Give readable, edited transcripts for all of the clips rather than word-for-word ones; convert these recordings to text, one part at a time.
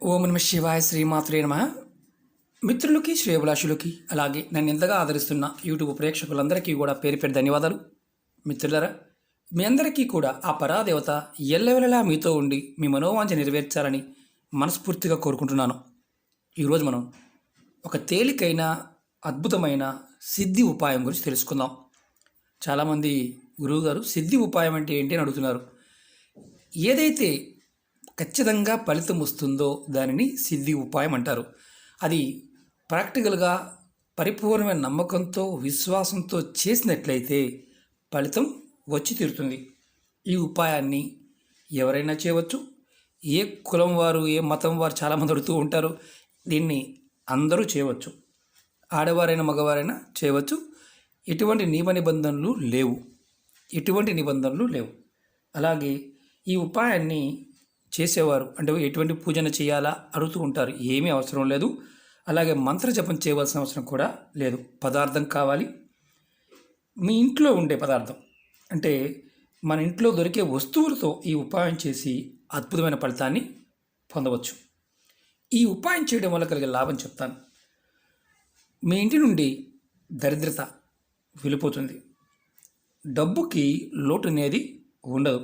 ఓం నమ శివాయ శ్రీమాత్రే నమ. మిత్రులకి శ్రేయభిలాషులకి అలాగే నన్ను ఎంతగా ఆదరిస్తున్న యూట్యూబ్ ప్రేక్షకులందరికీ కూడా పేరు పేరు ధన్యవాదాలు. మిత్రులరా, మీ అందరికీ కూడా ఆ పరాదేవత ఎల్లవెల్లలా మీతో ఉండి మీ మనోవాంఛ నెరవేర్చాలని మనస్ఫూర్తిగా కోరుకుంటున్నాను. ఈరోజు మనం ఒక తేలికైన అద్భుతమైన సిద్ధి ఉపాయం గురించి తెలుసుకుందాం. చాలామంది గురువుగారు సిద్ధి ఉపాయం అంటే ఏంటి అని అడుగుతున్నారు. ఏదైతే ఖచ్చితంగా ఫలితం వస్తుందో దానిని సిద్ధి ఉపాయం అంటారు. అది ప్రాక్టికల్గా పరిపూర్ణమైన నమ్మకంతో విశ్వాసంతో చేసినట్లయితే ఫలితం వచ్చి తీరుతుంది. ఈ ఉపాయాన్ని ఎవరైనా చేయవచ్చు. ఏ కులం వారు, ఏ మతం వారు చాలామంది అడుగుతూ ఉంటారు. దీన్ని అందరూ చేయవచ్చు. ఆడవారైనా మగవారైనా చేయవచ్చు. ఎటువంటి నిబంధనలు లేవు. అలాగే ఈ ఉపాయాన్ని చేసేవారు అంటే ఎటువంటి పూజన చేయాలా అడుగుతూ ఉంటారు. ఏమీ అవసరం లేదు. అలాగే మంత్రజపం చేయవలసిన అవసరం కూడా లేదు. పదార్థం కావాలి. మీ ఇంట్లో ఉండే పదార్థం అంటే మన ఇంట్లో దొరికే వస్తువులతో ఈ ఉపాయం చేసి అద్భుతమైన ఫలితాన్ని పొందవచ్చు. ఈ ఉపాయం చేయడం వల్ల కలిగే లాభం చెప్తాను. మీ ఇంటి నుండి దరిద్రత వెళ్ళిపోతుంది. డబ్బుకి లోటు అనేది ఉండదు.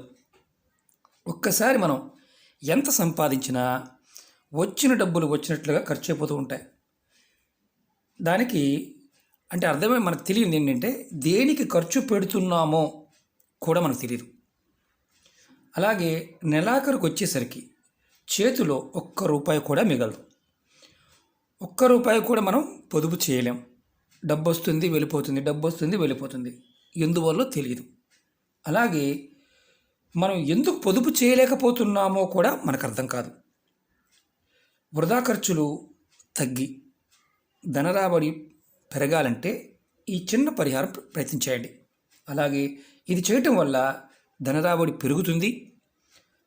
ఒక్కసారి మనం ఎంత సంపాదించినా వచ్చిన డబ్బులు వచ్చినట్లుగా ఖర్చు అయిపోతూ ఉంటాయి. దానికి అంటే అర్థమే మనకు తెలియదు ఏంటంటే దేనికి ఖర్చు పెడుతున్నామో కూడా మనకు తెలియదు. అలాగే నెలాఖరుకు వచ్చేసరికి చేతిలో ₹1 కూడా మిగలదు. ₹1 కూడా మనం పొదుపు చేయలేం. డబ్బు వస్తుంది వెళ్ళిపోతుంది. ఎందువల్ల తెలియదు. అలాగే మనం ఎందుకు పొదుపు చేయలేకపోతున్నామో కూడా మనకు అర్థం కాదు. వృధా ఖర్చులు తగ్గి ధనరాబడి పెరగాలంటే ఈ చిన్న పరిహారం ప్రయత్నించేయండి. అలాగే ఇది చేయటం వల్ల ధనరాబడి పెరుగుతుంది.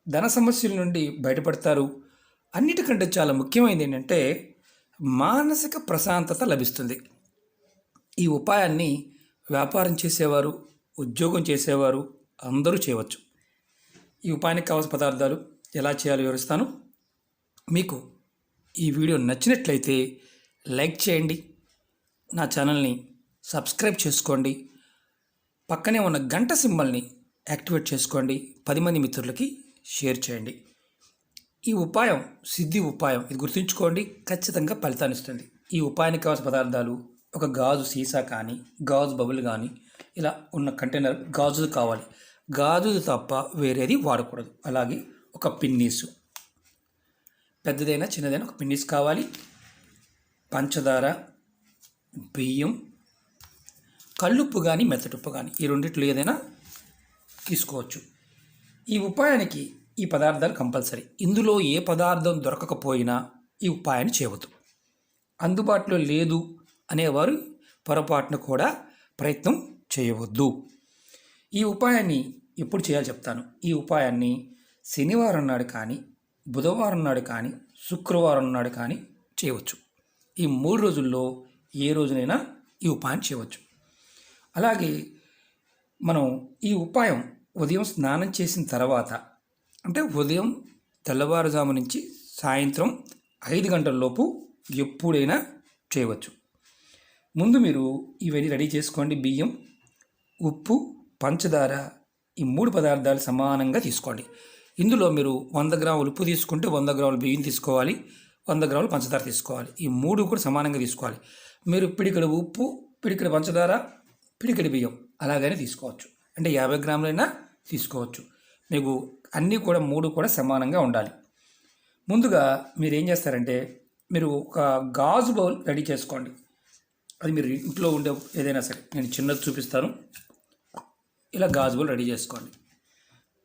ధన సమస్యల నుండి బయటపడతారు. అన్నిటికంటే చాలా ముఖ్యమైనది ఏంటంటే మానసిక ప్రశాంతత లభిస్తుంది. ఈ ఉపాయాన్ని వ్యాపారం చేసేవారు, ఉద్యోగం చేసేవారు అందరూ చేయవచ్చు. ఈ ఉపాయానికి కావాల్సిన పదార్థాలు ఎలా చేయాలో వివరిస్తాను. మీకు ఈ వీడియో నచ్చినట్లయితే లైక్ చేయండి, నా ఛానల్ని సబ్స్క్రైబ్ చేసుకోండి, పక్కనే ఉన్న గంట సింబల్ని యాక్టివేట్ చేసుకోండి, 10 మంది మిత్రులకి షేర్ చేయండి. ఈ ఉపాయం సిద్ధి ఉపాయం, ఇది గుర్తుంచుకోండి, ఖచ్చితంగా ఫలితాన్ని ఇస్తుంది. ఈ ఉపాయానికి కావాల్సిన పదార్థాలు ఒక గాజు సీసా కానీ, గాజు బబుల్ కానీ, ఇలా ఉన్న కంటైనర్ గాజుది కావాలి. గాజుది తప్ప వేరేది వాడకూడదు. అలాగే ఒక పిన్నీసు, పెద్దదైనా చిన్నదైనా ఒక పిన్నీసు కావాలి. పంచదార, బియ్యం, కల్లుప్పు కానీ మెత్తటుప్పు కానీ ఈ రెండిట్లో ఏదైనా తీసుకోవచ్చు. ఈ ఉపాయానికి ఈ పదార్థాలు కంపల్సరీ. ఇందులో ఏ పదార్థం దొరకకపోయినా ఈ ఉపాయాన్ని చేయవద్దు. అందుబాటులో లేదు అనేవారు పొరపాటున కూడా ప్రయత్నం చేయవద్దు. ఈ ఉపాయాన్ని ఎప్పుడు చేయాలో చెప్తాను. ఈ ఉపాయాన్ని శనివారం నాడు కానీ, బుధవారం నాడు కానీ, శుక్రవారం నాడు కానీ చేయవచ్చు. ఈ 3 రోజుల్లో ఏ రోజునైనా ఈ ఉపాయం చేయవచ్చు. అలాగే మనం ఈ ఉపాయం ఉదయం స్నానం చేసిన తర్వాత అంటే ఉదయం తెల్లవారుజాము నుంచి సాయంత్రం 5 గంటల లోపు ఎప్పుడైనా చేయవచ్చు. ముందు మీరు ఇవన్నీ రెడీ చేసుకోండి. బియ్యం, ఉప్పు, పంచదార, ఈ 3 పదార్థాలు సమానంగా తీసుకోండి. ఇందులో మీరు 100 గ్రాములు ఉప్పు తీసుకుంటే 100 గ్రాములు బియ్యం తీసుకోవాలి, 100 గ్రాములు పంచదార తీసుకోవాలి. ఈ 3 కూడా సమానంగా తీసుకోవాలి. మీరు పిడికెడు ఉప్పు, పిడికెడు పంచదార, పిడికెడు బియ్యం అలాగైనా తీసుకోవచ్చు. అంటే 50 గ్రాములైనా తీసుకోవచ్చు. మీకు అన్నీ కూడా 3 కూడా సమానంగా ఉండాలి. ముందుగా మీరు ఏం చేస్తారంటే మీరు ఒక గాజు బౌల్ రెడీ చేసుకోండి. అది మీరు ఇంట్లో ఉండే ఏదైనా సరే, నేను చిన్నది చూపిస్తాను. ఇలా గాజు బౌల్ రెడీ చేసుకోండి.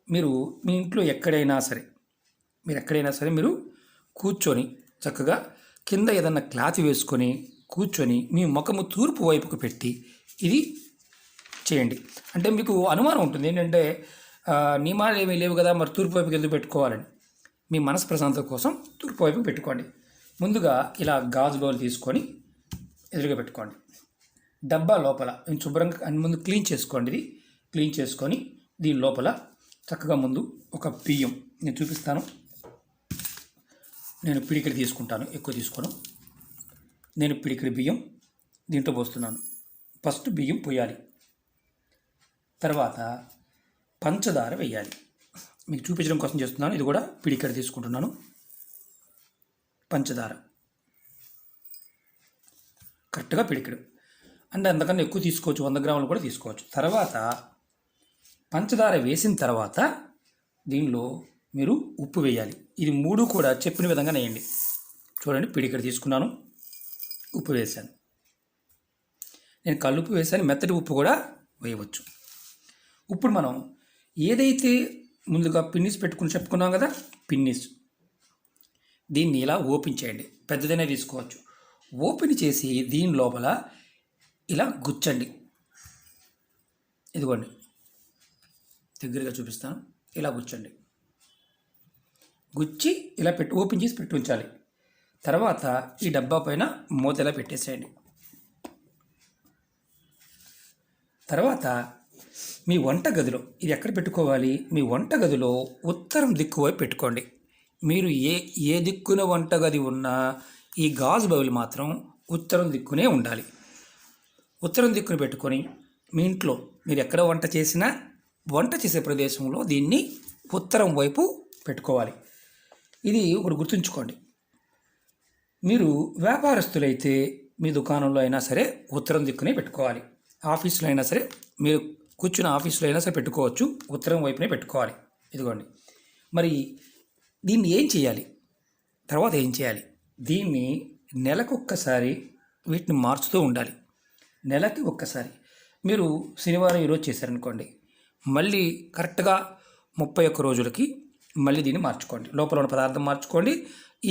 మీరు మీ ఇంట్లో ఎక్కడైనా సరే మీరు కూర్చొని చక్కగా కింద ఏదన్నా క్లాత్ వేసుకొని కూర్చొని మీ ముఖము తూర్పు వైపుకు పెట్టి ఇది చేయండి. అంటే మీకు అనుమానం ఉంటుంది ఏంటంటే నియమాలు ఏమీ లేవు కదా, మరి తూర్పు వైపుకి ఎందుకు పెట్టుకోవాలని. మీ మనసు ప్రశాంతత కోసం తూర్పు వైపుకి పెట్టుకోండి. ముందుగా ఇలా గాజు బౌల్ తీసుకొని ఎదురుగా పెట్టుకోండి. డబ్బా లోపల నేను శుభ్రంగా ముందు క్లీన్ చేసుకోండి. ఇది క్లీన్ చేసుకొని దీని లోపల చక్కగా ముందు ఒక బియ్యం నేను చూపిస్తాను. నేను పిడికిడి తీసుకుంటాను, ఎక్కువ తీసుకోను. నేను పిడికిడి బియ్యం దీంట్లో పోస్తున్నాను. ఫస్ట్ బియ్యం పోయాలి, తర్వాత పంచదార వేయాలి. మీకు చూపించడం కోసం చేస్తున్నాను. ఇది కూడా పిడికిడి తీసుకుంటున్నాను. పంచదార కరెక్ట్గా పిడికిడు, అంటే అంతకన్నా ఎక్కువ తీసుకోవచ్చు, 100 గ్రాములు కూడా తీసుకోవచ్చు. తర్వాత పంచదార వేసిన తర్వాత దీనిలో మీరు ఉప్పు వేయాలి. ఇది 3 కూడా చెప్పిన విధంగా వేయండి. చూడండి, పిడికిడి తీసుకున్నాను, ఉప్పు వేశాను. నేను కల్లుప్పు వేసాను, మెత్తటి ఉప్పు కూడా వేయవచ్చు. ఇప్పుడు మనం ఏదైతే ముందుగా పిన్నిస్ పెట్టుకుని చెప్పుకున్నాం కదా, పిన్నిస్ దీన్ని ఇలా ఓపెన్ చేయండి. పెద్దదనే తీసుకోవచ్చు. ఓపెన్ చేసి దీని లోపల ఇలా గుచ్చండి. ఇదిగోండి, దగ్గరగా చూపిస్తాను. ఇలా గుచ్చండి. గుచ్చి ఇలా ఓపెన్ చేసి పెట్టి ఉంచాలి. తర్వాత ఈ డబ్బా పైన మూత ఇలా పెట్టేసేయండి. తర్వాత మీ వంట గదిలో, ఇది ఎక్కడ పెట్టుకోవాలి, మీ వంట గదిలో ఉత్తరం దిక్కు వైపు పెట్టుకోండి. మీరు ఏ దిక్కున వంట గది ఉన్నా ఈ గాజు బౌల్ మాత్రం ఉత్తరం దిక్కునే ఉండాలి. ఉత్తరం దిక్కును పెట్టుకొని మీ ఇంట్లో మీరు ఎక్కడ వంట చేసినా వంట చేసే ప్రదేశంలో దీన్ని ఉత్తరం వైపు పెట్టుకోవాలి. ఇది ఒకటి గుర్తుంచుకోండి. మీరు వ్యాపారస్తులైతే మీ దుకాణంలో అయినా సరే ఉత్తరం దిక్కునే పెట్టుకోవాలి. ఆఫీసులో అయినా సరే, మీరు కూర్చున్న ఆఫీసులో అయినా సరే పెట్టుకోవచ్చు, ఉత్తరం వైపునే పెట్టుకోవాలి. ఇదిగోండి. మరి దీన్ని ఏం చేయాలి, తర్వాత ఏం చేయాలి, దీన్ని నెలకొక్కసారి వీటిని మార్చుతూ ఉండాలి. నెలకి ఒక్కసారి. మీరు శనివారం ఈరోజు చేశారనుకోండి, మళ్ళీ కరెక్ట్గా 31 రోజులకి మళ్ళీ దీన్ని మార్చుకోండి. లోపల ఉన్న పదార్థం మార్చుకోండి.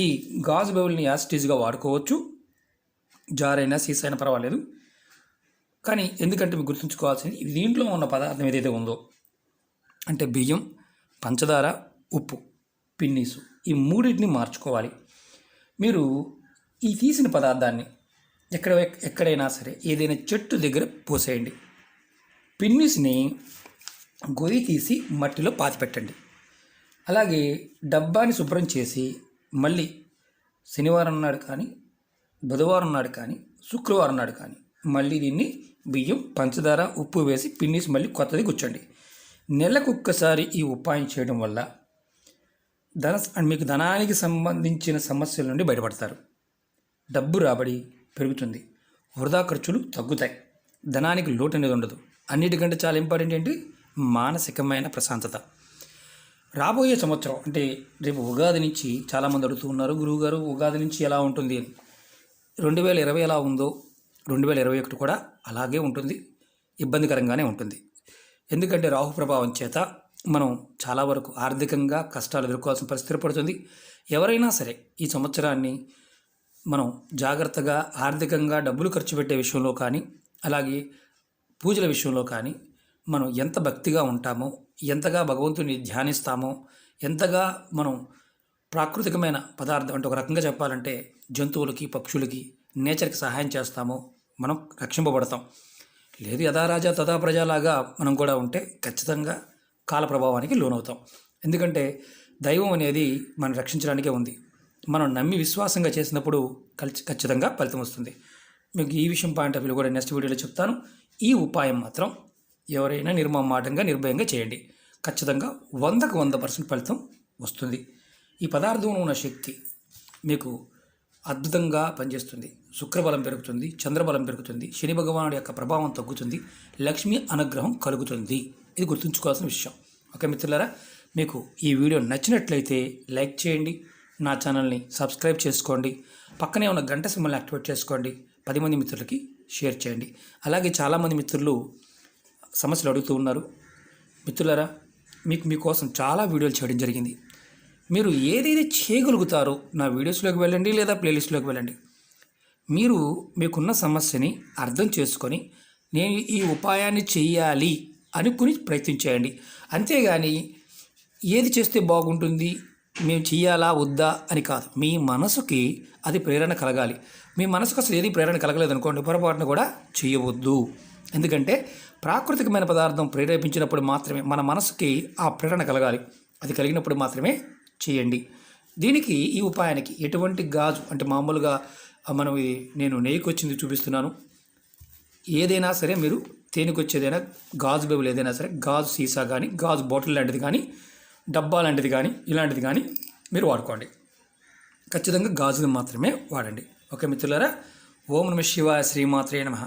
ఈ గాజు బౌల్ని యాసిటీజ్గా వాడుకోవచ్చు, జారైనా సీసైనా పర్వాలేదు. కానీ ఎందుకంటే మీకు గుర్తుంచుకోవాల్సింది, దీంట్లో ఉన్న పదార్థం ఏదైతే ఉందో, అంటే బియ్యం, పంచదార, ఉప్పు, పిన్నీసు, ఈ 3టిని మార్చుకోవాలి. మీరు ఈ తీసిన పదార్థాన్ని ఎక్కడైనా సరే ఏదైనా చెట్టు దగ్గర పోసేయండి. పిన్నీస్ని గొయ్యి తీసి మట్టిలో పాతిపెట్టండి. అలాగే డబ్బాని శుభ్రం చేసి మళ్ళీ శనివారం నాడు కానీ, బుధవారం నాడు కానీ, శుక్రవారం నాడు కానీ మళ్ళీ దీన్ని బియ్యం, పంచదార, ఉప్పు వేసి పిన్నీస్ మళ్ళీ కొత్తది కూర్చోండి. నెలకొక్కసారి ఈ ఉపాయం చేయడం వల్ల మీకు ధనానికి సంబంధించిన సమస్యల నుండి బయటపడతారు. డబ్బు రాబడి పెరుగుతుంది, వృధా ఖర్చులు తగ్గుతాయి, ధనానికి లోటు అనేది ఉండదు. అన్నిటికంటే చాలా ఇంపార్టెంట్ ఏంటి, మానసికమైన ప్రశాంతత. రాబోయే సంవత్సరం అంటే రేపు ఉగాది నుంచి చాలామంది అడుగుతూ ఉన్నారు, గురువుగారు ఉగాది నుంచి ఎలా ఉంటుంది అని. 2020 ఎలా ఉందో 2021 కూడా అలాగే ఉంటుంది, ఇబ్బందికరంగానే ఉంటుంది. ఎందుకంటే రాహు ప్రభావం చేత మనం చాలా వరకు ఆర్థికంగా కష్టాలు ఎదుర్కోవాల్సిన పరిస్థితి పడుతుంది. ఎవరైనా సరే ఈ సంవత్సరాన్ని మనం జాగ్రత్తగా ఆర్థికంగా డబ్బులు ఖర్చు పెట్టే విషయంలో కానీ, అలాగే పూజల విషయంలో కానీ మనం ఎంత భక్తిగా ఉంటామో, ఎంతగా భగవంతుని ధ్యానిస్తామో, ఎంతగా మనం ప్రాకృతికమైన పదార్థం అంటే ఒక రకంగా చెప్పాలంటే జంతువులకి, పక్షులకి, నేచర్కి సహాయం చేస్తామో మనం రక్షింపబడతాం. లేదు యథా రాజా తథా ప్రజలాగా మనం కూడా ఉంటే ఖచ్చితంగా కాల ప్రభావానికి లోనవుతాం. ఎందుకంటే దైవం అనేది మనం రక్షించడానికే ఉంది. మనం నమ్మి విశ్వాసంగా చేసినప్పుడు ఖచ్చితంగా ఫలితం వస్తుంది. మీకు ఈ విషయం పాయింట్ ఆఫ్ వ్యూ కూడా నెక్స్ట్ వీడియోలో చెప్తాను. ఈ ఉపాయం మాత్రం ఎవరైనా నిర్మమాటంగా నిర్భయంగా చేయండి. ఖచ్చితంగా 100కు 100% ఫలితం వస్తుంది. ఈ పదార్థంలో ఉన్న శక్తి మీకు అద్భుతంగా పనిచేస్తుంది. శుక్రబలం పెరుగుతుంది, చంద్రబలం పెరుగుతుంది, శని భగవానుడి యొక్క ప్రభావం తగ్గుతుంది, లక్ష్మీ అనుగ్రహం కలుగుతుంది. ఇది గుర్తుంచుకోవాల్సిన విషయం. ఓకే మిత్రులారా, మీకు ఈ వీడియో నచ్చినట్లయితే లైక్ చేయండి, నా ఛానల్ని సబ్స్క్రైబ్ చేసుకోండి, పక్కనే ఉన్న గంట సింబల్ని యాక్టివేట్ చేసుకోండి, 10 మంది మిత్రులకి షేర్ చేయండి. అలాగే చాలామంది మిత్రులు సమస్యలు అడుగుతూ ఉన్నారు. మిత్రులారా, మీకోసం చాలా వీడియోలు చేయడం జరిగింది. మీరు ఏదైతే చేయగలుగుతారో నా వీడియోస్లోకి వెళ్ళండి, లేదా ప్లేలిస్ట్లోకి వెళ్ళండి. మీరు మీకున్న సమస్యని అర్థం చేసుకొని నేను ఈ ఉపాయాన్ని చెయ్యాలి అనుకుని ప్రయత్నించేయండి. అంతేగాని ఏది చేస్తే బాగుంటుంది, మేము చెయ్యాలా వద్దా అని కాదు. మీ మనసుకి అది ప్రేరణ కలగాలి. మీ మనసుకు అసలు ఏది ప్రేరణ కలగలేదనుకోండి, పొరపాటున కూడా చేయవద్దు. ఎందుకంటే ప్రాకృతికమైన పదార్థం ప్రేరేపించినప్పుడు మాత్రమే మన మనసుకి ఆ ప్రేరణ కలగాలి. అది కలిగినప్పుడు మాత్రమే చేయండి. దీనికి ఈ ఉపాయానికి ఎటువంటి గాజు అంటే మామూలుగా మనం నేను నెయ్యికి వచ్చింది చూపిస్తున్నాను. ఏదైనా సరే మీరు తేనెకొచ్చేదైనా గాజు బెబుల్ ఏదైనా సరే గాజు సీసా కానీ గాజు బాటిల్ లాంటిది కానీ డబ్బా లాంటిది కానీ ఇలాంటిది కానీ మీరు వాడుకోండి. ఖచ్చితంగా గాజుని మాత్రమే వాడండి. ఓకే మిత్రులారా, ఓం నమః శివాయ, శ్రీమాత్రే నమః.